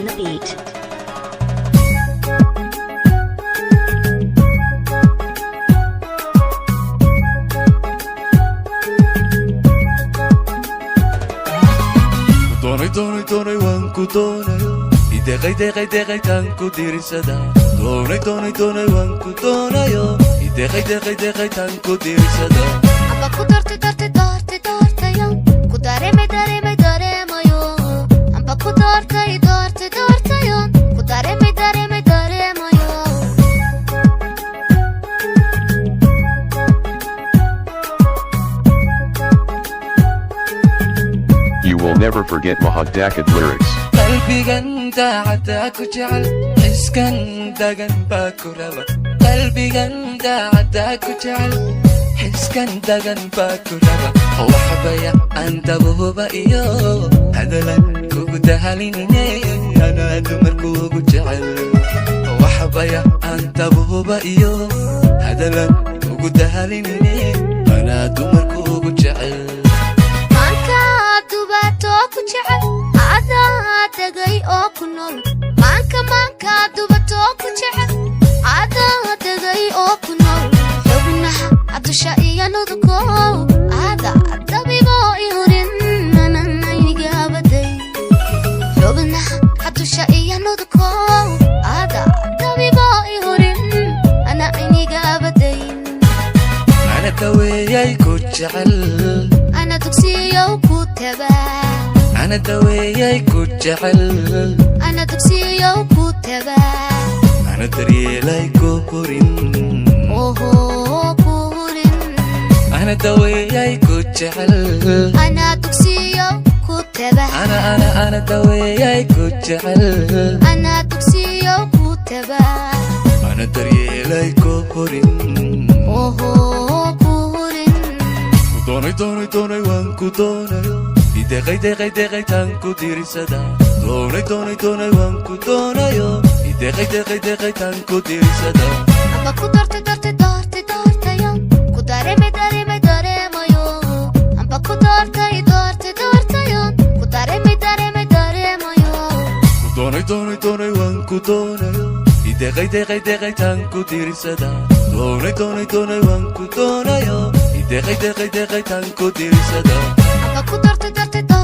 on the beat. Doonay waan ku doonayo ideeqay tan ku diirsada doonay waan ku doonayo ideeqay tan ku diirsada amba ku doortayo ku dareemayo amba ku doortayo ku dareemayo You will never forget Mahad Dakid lyrics. qalbigan daacada ku jecel xiskan dagan baa ku raba qalbigan daacada ku jecel xiskan dagan baa ku raba waxbaya aan dabuuba iyo hadalan kugu dahalinine anaa dumarkuugu jecel waxbaya aan dabuuba iyo hadalan kugu dahalinine anaa dumarkuugu jecel tagay oo ku nool maanka dubato ku jecel adaa tagay oo ku nool xubnaha adusha iyo nudko ada dabibo ihurin nanayniga baday xubnaha adusha iyo nudko ada dabibo ihurin nanayniga baday ana daweeyay ku jecel ana dugsiyo ku tabaa أنا دوياي كجعل أنا دكسيو كتبا أنا دريلاي كورين أوه كورين أنا دوياي كجعل أنا دكسيو كتبا أنا دوياي كجعل أنا دكسيو كتبا أنا دريلاي كورين أوه كورين doonay waan ku doonayo ideeqay tan ku diirsada doonay waan ku doonayo ideeqay tan ku diirsada amba ku doortayo ku dareemayo amba ku doortayo ku dareemayo doonay waan ku doonayo ideeqay tan ku diirsada doonay waan ku doonayo ideeqay tan ku diirsada amba ku doortayo